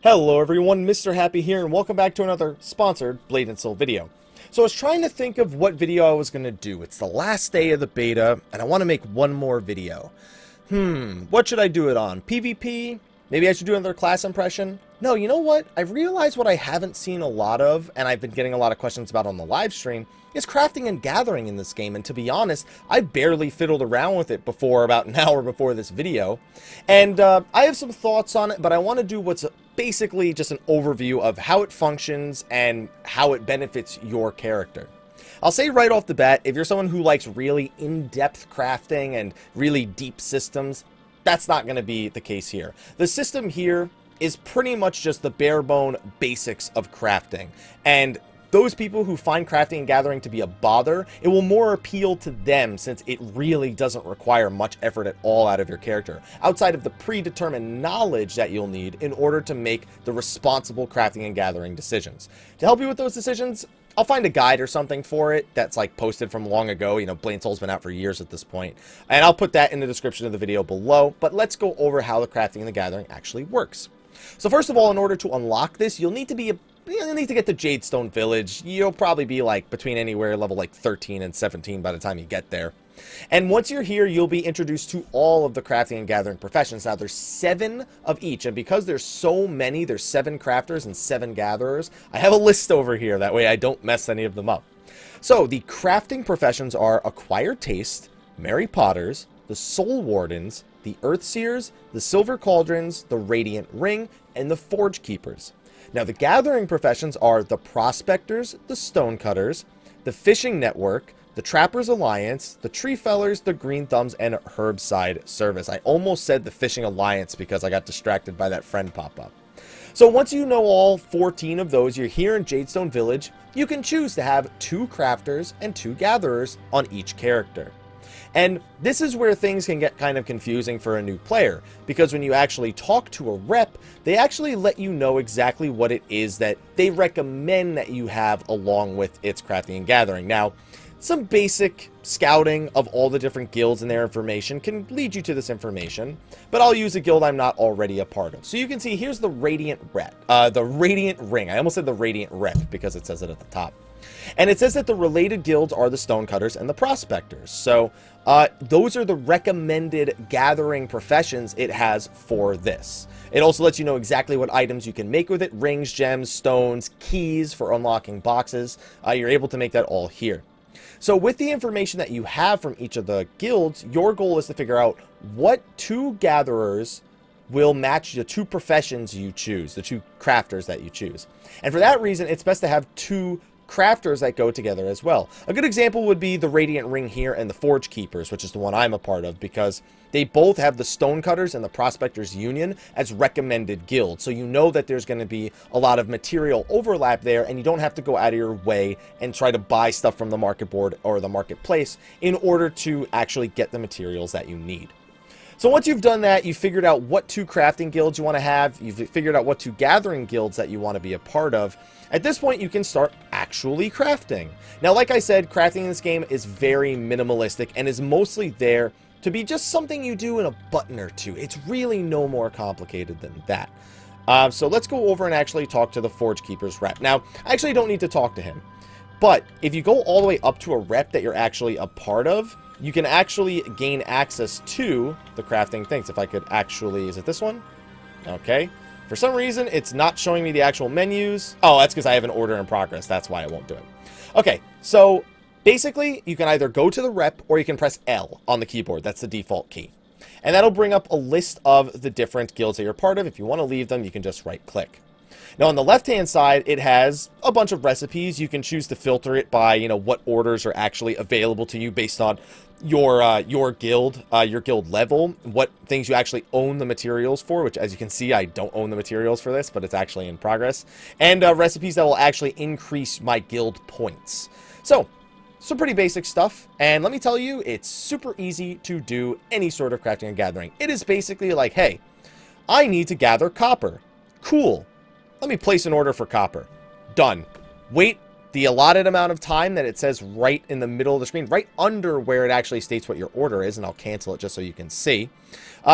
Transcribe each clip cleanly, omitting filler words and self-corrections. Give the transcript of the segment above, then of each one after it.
Hello everyone, Mr. Happy here, and welcome back to another sponsored Blade and Soul video. So I was trying to think of what video I was going to do. It's the last day of the beta, and I want to make one more video. What should I do it on? PvP? Maybe I should do another class impression? No, you know what? I've realized what I haven't seen a lot of, and I've been getting a lot of questions about on the live stream, is crafting and gathering in this game. And to be honest, I barely fiddled around with it before about an hour before this video. And I have some thoughts on it, but I want to do what's basically just an overview of how it functions and how it benefits your character. I'll say right off the bat, if you're someone who likes really in-depth crafting and really deep systems, that's not going to be the case here. The system here is pretty much just the bare bone basics of crafting, and those people who find crafting and gathering to be a bother, it will more appeal to them since it really doesn't require much effort at all out of your character, outside of the predetermined knowledge that you'll need in order to make the responsible crafting and gathering decisions. To help you with those decisions, I'll find a guide or something for it that's like posted from long ago. You know, Blade and Soul's been out for years at this point, and I'll put that in the description of the video below. But let's go over how the crafting and the gathering actually works. So first of all, in order to unlock this, you'll need to get to Jadestone Village. You'll probably be like between anywhere level like 13 and 17 by the time you get there. And once you're here, you'll be introduced to all of the crafting and gathering professions. Now, there's 7 of each, and because there's so many, there's 7 crafters and 7 gatherers, I have a list over here. That way I don't mess any of them up. So, the crafting professions are Acquired Taste, Mary Potters, the Soul Wardens, the Earthseers, the Silver Cauldrons, the Radiant Ring, and the Forge Keepers. Now, the gathering professions are the Prospectors, the Stonecutters, the Fishing Network, the Trappers Alliance, the Tree Fellers, the Green Thumbs, and Herbside Service. I almost said the Fishing Alliance because I got distracted by that friend pop-up. So once you know all 14 of those, you're here in Jadestone Village. You can choose to have 2 crafters and 2 gatherers on each character. And this is where things can get kind of confusing for a new player, because when you actually talk to a rep, they actually let you know exactly what it is that they recommend that you have along with its crafting and gathering. Now, some basic scouting of all the different guilds and their information can lead you to this information, but I'll use a guild I'm not already a part of. So you can see here's the Radiant Rep, the Radiant Ring. I almost said the Radiant Rep because it says it at the top. And it says that the related guilds are the Stonecutters and the Prospectors. So those are the recommended gathering professions it has for this. It also lets you know exactly what items you can make with it: rings, gems, stones, keys for unlocking boxes. You're able to make that all here. So with the information that you have from each of the guilds, your goal is to figure out what 2 gatherers will match the 2 professions you choose, the 2 crafters that you choose. And for that reason, it's best to have 2 crafters that go together as well. A good example would be the Radiant Ring here and the Forge Keepers, which is the one I'm a part of, because they both have the Stonecutters and the Prospectors Union as recommended guilds. So you know that there's going to be a lot of material overlap there, and you don't have to go out of your way and try to buy stuff from the market board or the marketplace in order to actually get the materials that you need. So once you've done that, you've figured out what 2 crafting guilds you want to have, you've figured out what 2 gathering guilds that you want to be a part of. At this point, you can start actually crafting. Now, like I said, crafting in this game is very minimalistic and is mostly there to be just something you do in a button or 2. It's really no more complicated than that. So let's go over and actually talk to the Forge Keeper's rep. Now, I actually don't need to talk to him, but if you go all the way up to a rep that you're actually a part of, you can actually gain access to the crafting things. If I could actually... Is it this one? Okay. For some reason, it's not showing me the actual menus. Oh, that's because I have an order in progress. That's why I won't do it. Okay, so basically, you can either go to the rep or you can press L on the keyboard. That's the default key. And that'll bring up a list of the different guilds that you're part of. If you want to leave them, you can just right-click. Now, on the left-hand side, it has a bunch of recipes. You can choose to filter it by, you know, what orders are actually available to you based on your guild level, what things you actually own the materials for, which, as you can see, I don't own the materials for this, but it's actually in progress, and recipes that will actually increase my guild points. So, some pretty basic stuff, and let me tell you, it's super easy to do any sort of crafting and gathering. It is basically like, hey, I need to gather copper. Cool. Let me place an order for copper. Done. Wait the allotted amount of time that it says right in the middle of the screen, right under where it actually states what your order is, and I'll cancel it just so you can see.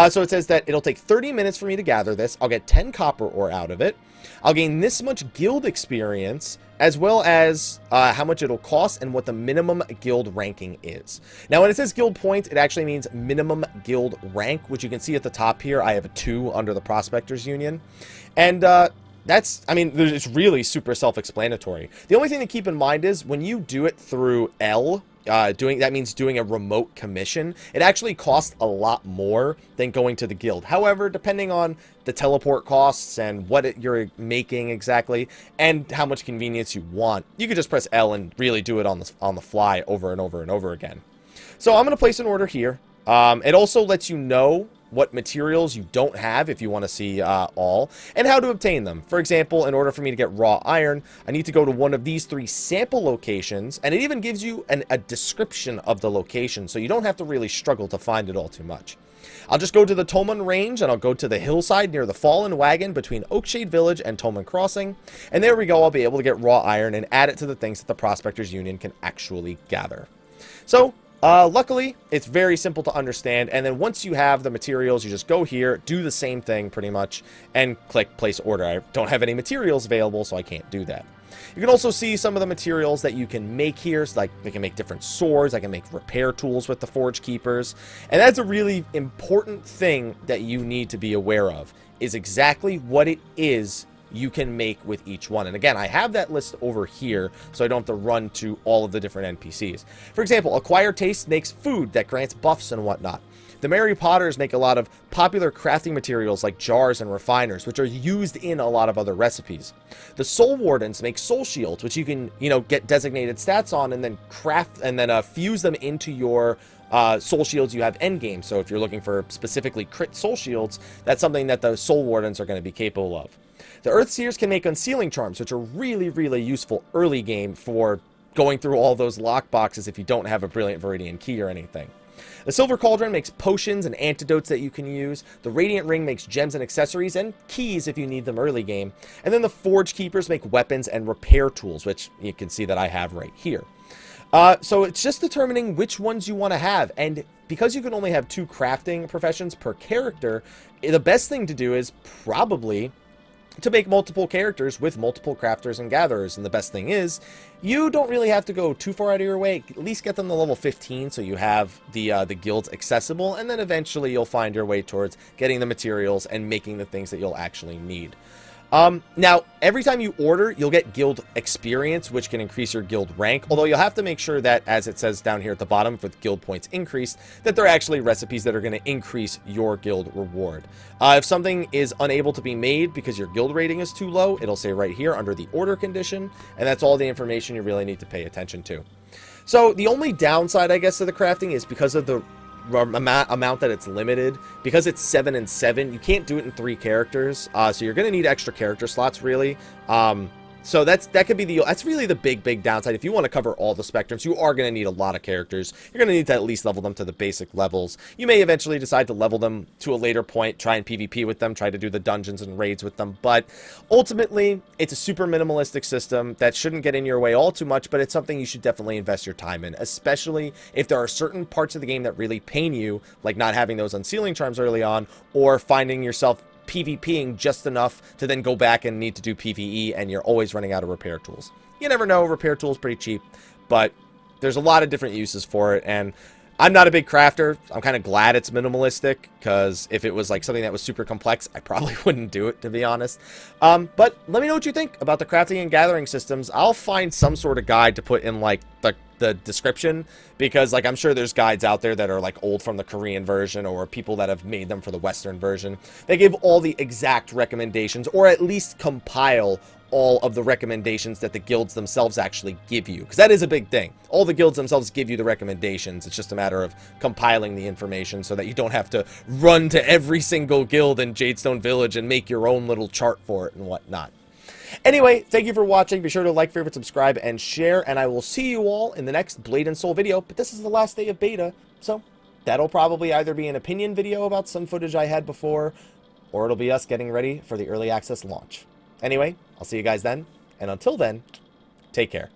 So it says that it'll take 30 minutes for me to gather this. I'll get 10 copper ore out of it. I'll gain this much guild experience, as well as how much it'll cost and what the minimum guild ranking is. Now, when it says guild points, it actually means minimum guild rank, which you can see at the top here. I have a 2 under the Prospectors Union. And that's, I mean, it's really super self-explanatory. The only thing to keep in mind is when you do it through L, that means doing a remote commission, it actually costs a lot more than going to the guild. However, depending on the teleport costs and what you're making exactly and how much convenience you want, you could just press L and really do it on the fly over and over and over again. So I'm going to place an order here. It also lets you know what materials you don't have if you want to see all, and how to obtain them. For example, in order for me to get raw iron, I need to go to one of these 3 sample locations, and it even gives you a description of the location, so you don't have to really struggle to find it all too much. I'll just go to the Tolman Range, and I'll go to the hillside near the Fallen Wagon between Oakshade Village and Tolman Crossing, and there we go. I'll be able to get raw iron and add it to the things that the Prospectors Union can actually gather. So, luckily, it's very simple to understand, and then once you have the materials, you just go here, do the same thing pretty much, and click place order. I don't have any materials available, so I can't do that. You can also see some of the materials that you can make here, so like they can make different swords, I can make repair tools with the Forge Keepers, and that's a really important thing that you need to be aware of, is exactly what it is you can make with each one. And again, I have that list over here, so I don't have to run to all of the different NPCs. For example, Acquire Taste makes food that grants buffs and whatnot. The Merry Potters make a lot of popular crafting materials like jars and refiners, which are used in a lot of other recipes. The Soul Wardens make soul shields, which you can, get designated stats on and then craft and then fuse them into your soul shields you have endgame. So if you're looking for specifically crit soul shields, that's something that the Soul Wardens are going to be capable of. The Earthseers can make unsealing charms, which are really, really useful early game for going through all those lockboxes if you don't have a Brilliant Viridian key or anything. The Silver Cauldron makes potions and antidotes that you can use. The Radiant Ring makes gems and accessories and keys if you need them early game. And then the Forge Keepers make weapons and repair tools, which you can see that I have right here. So it's just determining which ones you want to have, and because you can only have 2 crafting professions per character, the best thing to do is probably to make multiple characters with multiple crafters and gatherers. And the best thing is, you don't really have to go too far out of your way. At least get them to level 15 so you have the guilds accessible, and then eventually you'll find your way towards getting the materials and making the things that you'll actually need. Now, every time you order, you'll get guild experience, which can increase your guild rank, although you'll have to make sure that, as it says down here at the bottom, with guild points increased, that they're actually recipes that are going to increase your guild reward. If something is unable to be made because your guild rating is too low, it'll say right here under the order condition, and that's all the information you really need to pay attention to. So, the only downside, I guess, to the crafting is because of the amount that it's limited. Because it's 7 and 7, you can't do it in 3 characters, so you're going to need extra character slots, really. So that's really the big downside. If you want to cover all the spectrums, you are going to need a lot of characters. You're going to need to at least level them to the basic levels. You may eventually decide to level them to a later point, try and PvP with them, try to do the dungeons and raids with them, but ultimately, it's a super minimalistic system that shouldn't get in your way all too much, but it's something you should definitely invest your time in, especially if there are certain parts of the game that really pain you, like not having those unsealing charms early on, or finding yourself PvPing just enough to then go back and need to do PvE, and you're always running out of repair tools. You never know, repair tools pretty cheap, but there's a lot of different uses for it, and I'm not a big crafter. I'm kind of glad it's minimalistic, because if it was like something that was super complex, I probably wouldn't do it, to be honest. But let me know what you think about the crafting and gathering systems. I'll find some sort of guide to put in like the description, because like I'm sure there's guides out there that are like old from the Korean version, or people that have made them for the Western version. They give all the exact recommendations, or at least compile all of the recommendations that the guilds themselves actually give you, because that is a big thing. All the guilds themselves give you the recommendations. It's just a matter of compiling the information so that you don't have to run to every single guild in Jadestone Village and make your own little chart for it and whatnot. Anyway, thank you for watching. Be sure to like, favorite, subscribe, and share, and I will see you all in the next Blade and Soul video. But this is the last day of beta, so that'll probably either be an opinion video about some footage I had before, or it'll be us getting ready for the early access launch. Anyway, I'll see you guys then, and until then, take care.